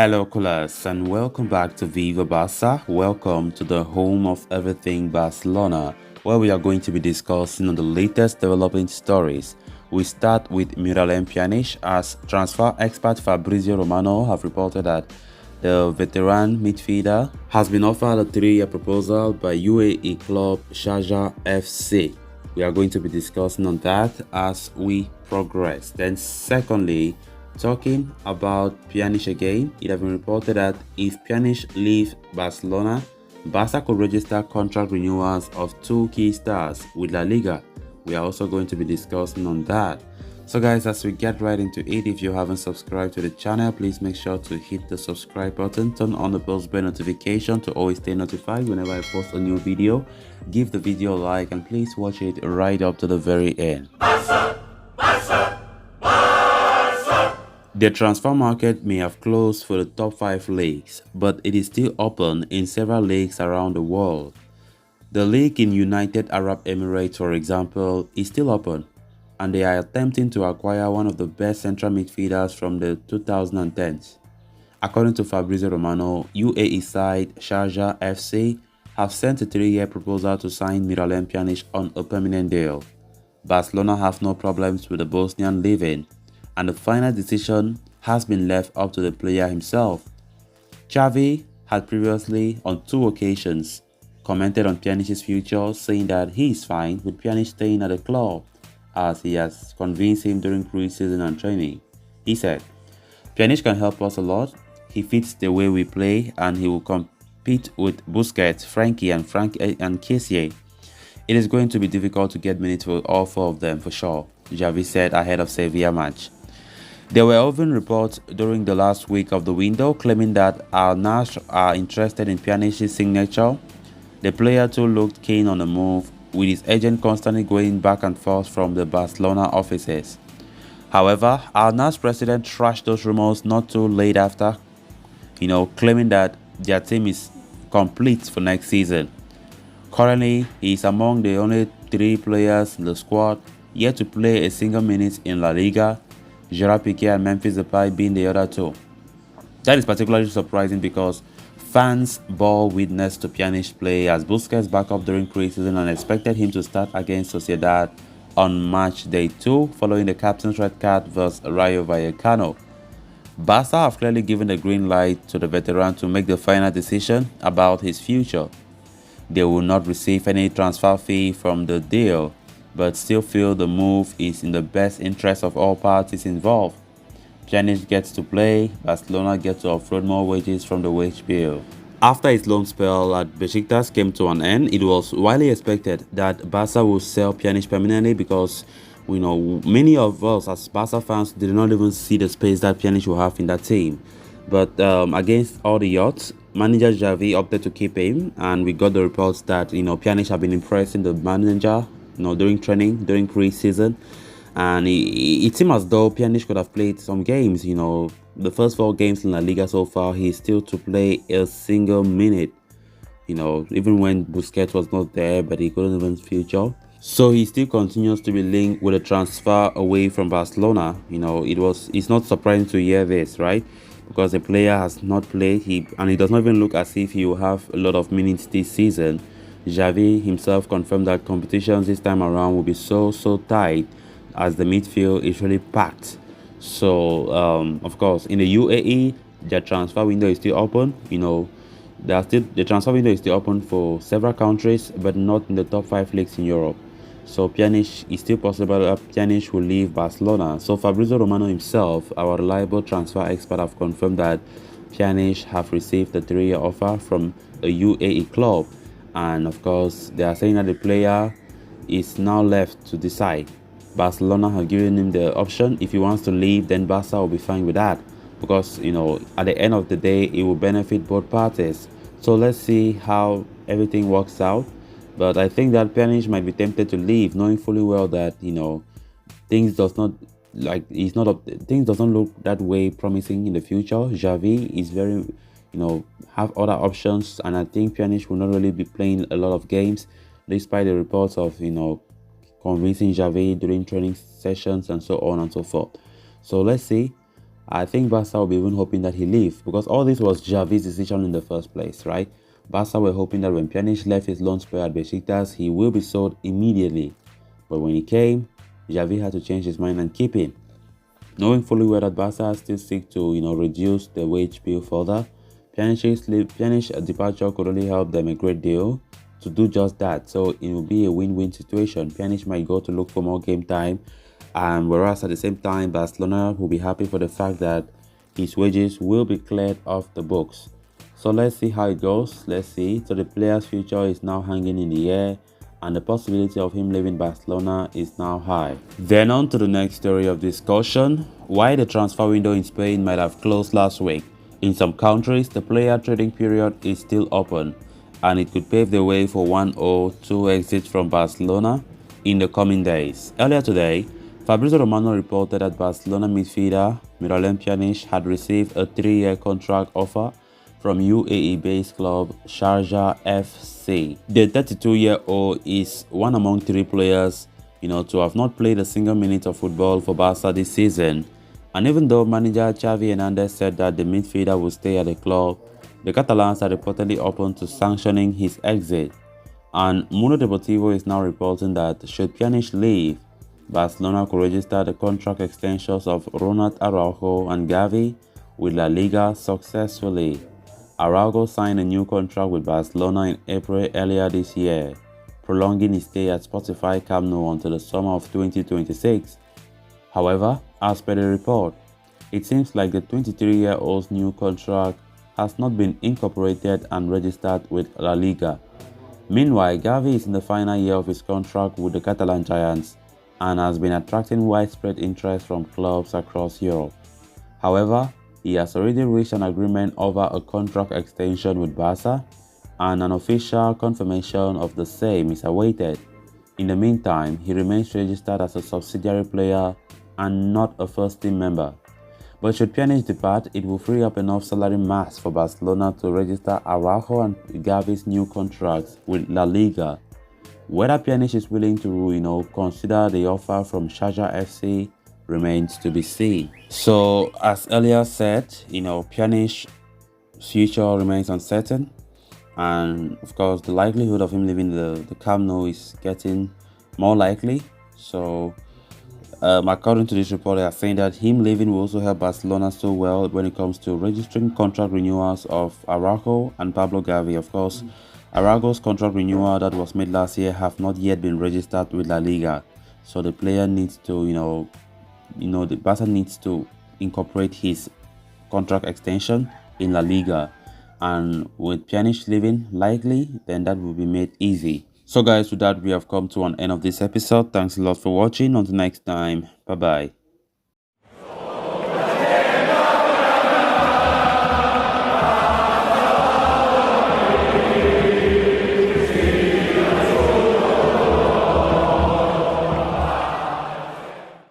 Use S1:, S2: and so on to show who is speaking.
S1: Hello, Colas, and welcome back to Viva Barça. Welcome to the home of everything Barcelona, where we are going to be discussing on the latest developing stories. We start with Miralem Pjanic, as transfer expert Fabrizio Romano have reported that the veteran midfielder has been offered a 3-year proposal by UAE club Sharjah FC. We are going to be discussing on that as we progress. Then secondly, talking about Pjanic again, it has been reported that if Pjanic leaves Barcelona, Barca could register contract renewals of 2 key stars with La Liga. We are also going to be discussing on that. So guys, as we get right into it, if you haven't subscribed to the channel, please make sure to hit the subscribe button, turn on the bell notification to always stay notified whenever I post a new video. Give the video a like and please watch it right up to the very end. Barca! Barca! Barca! The transfer market may have closed for the top 5 leagues, but it is still open in several leagues around the world. The league in United Arab Emirates, for example, is still open, and they are attempting to acquire one of the best central midfielders from the 2010s. According to Fabrizio Romano, UAE side Sharjah FC have sent a 3-year proposal to sign Miralem Pjanic on a permanent deal. Barcelona have no problems with the Bosnian leaving, and the final decision has been left up to the player himself. Gavi had previously, on 2 occasions, commented on Pjanic's future, saying that he is fine with Pjanic staying at the club, as he has convinced him during pre-season and training. He said, "Pjanic can help us a lot. He fits the way we play and he will compete with Busquets, Frankie and Kessié. It is going to be difficult to get minutes for all 4 of them for sure," Gavi said ahead of Sevilla match. There were even reports during the last week of the window claiming that Al Nassr are interested in Pjanic's signature. The player too looked keen on the move, with his agent constantly going back and forth from the Barcelona offices. However, Al Nassr president trashed those rumors not too late after, claiming that their team is complete for next season. Currently, he is among the only 3 players in the squad yet to play a single minute in La Liga, Gerard Piqué and Memphis Depay being the other 2. That is particularly surprising because fans bore witness to Pjanic's play as Busquets backup during pre-season and expected him to start against Sociedad on match day 2 following the captain's red card versus Rayo Vallecano. Barca have clearly given the green light to the veteran to make the final decision about his future. They will not receive any transfer fee from the deal, but still feel the move is in the best interest of all parties involved. Pjanic gets to play, Barcelona gets to offload more wages from the wage bill. After his loan spell at Besiktas came to an end, it was widely expected that Barca would sell Pjanic permanently because many of us as Barca fans did not even see the space that Pjanic will have in that team. But against all the odds, manager Gavi opted to keep him, and we got the reports that Pjanic had been impressing the manager during training, during pre-season. And it seemed as though Pjanic could have played some games. The first 4 games in La Liga so far, he's still to play a single minute. Even when Busquets was not there, but he couldn't even feature. So he still continues to be linked with a transfer away from Barcelona. It's not surprising to hear this, right? Because the player has not played, and it does not even look as if he will have a lot of minutes this season. Gavi himself confirmed that competitions this time around will be so tight, as the midfield is really packed. So of course, in the UAE, their transfer window is still open. The transfer window is still open for several countries, but not in the top 5 leagues in Europe. So Pjanic is still possible that Pjanic will leave Barcelona. So Fabrizio Romano himself, our reliable transfer expert, have confirmed that Pjanic have received a 3-year offer from a UAE club, and of course they are saying that the player is now left to decide. Barcelona have given him the option. If he wants to leave, then Barca will be fine with that, because at the end of the day it will benefit both parties. So let's see how everything works out. But I think that Pjanic might be tempted to leave, knowing fully well that things does not look that way promising in the future. Gavi is very have other options, and I think Pjanic will not really be playing a lot of games, despite the reports of convincing Gavi during training sessions and so on and so forth. So let's see I think Barca will be even hoping that he leave because all this was Xavi's decision in the first place, right? Barca were hoping that when Pjanic left his loan spell at Besiktas, he will be sold immediately. But when he came, Xavi had to change his mind and keep him. Knowing fully well that Barca still seek to, reduce the wage bill further, Pjanic's departure could only help them a great deal to do just that. So it will be a win-win situation. Pjanic might go to look for more game time, and whereas at the same time, Barcelona will be happy for the fact that his wages will be cleared off the books. So let's see how it goes. Let's see. So the player's future is now hanging in the air, and the possibility of him leaving Barcelona is now high. Then on to the next story of discussion, why the transfer window in Spain might have closed last week. In some countries, the player trading period is still open, and it could pave the way for one or two exits from Barcelona in the coming days. Earlier today, Fabrizio Romano reported that Barcelona midfielder Miralem Pjanic had received a 3-year contract offer from UAE-based club Sharjah FC. The 32-year-old is one among three players, to have not played a single minute of football for Barca this season. And even though manager Gavi Hernandez said that the midfielder would stay at the club, the Catalans are reportedly open to sanctioning his exit. And Mundo Deportivo is now reporting that should Pjanic leave, Barcelona could register the contract extensions of Ronald Araujo and Gavi with La Liga successfully. Araujo signed a new contract with Barcelona in April earlier this year, prolonging his stay at Spotify Camp Nou until the summer of 2026. However, as per the report, it seems like the 23-year-old's new contract has not been incorporated and registered with La Liga. Meanwhile, Gavi is in the final year of his contract with the Catalan Giants and has been attracting widespread interest from clubs across Europe. However, he has already reached an agreement over a contract extension with Barca, and an official confirmation of the same is awaited. In the meantime, he remains registered as a subsidiary player and not a first-team member. But should Pjanic depart, it will free up enough salary mass for Barcelona to register Araujo and Gavi's new contracts with La Liga. Whether Pjanic is willing to, consider the offer from Sharjah FC remains to be seen. So, as earlier said, Pjanic's future remains uncertain, and of course, the likelihood of him leaving the Camp Nou is getting more likely. So, according to this report, they are saying that him leaving will also help Barcelona so well when it comes to registering contract renewals of Araujo and Pablo Gavi. Of course, Araujo's contract renewal that was made last year have not yet been registered with La Liga, so the player needs to, the Barca needs to incorporate his contract extension in La Liga, and with Pjanic leaving likely, then that will be made easy. So guys, with that, we have come to an end of this episode. Thanks a lot for watching. Until next time, bye bye.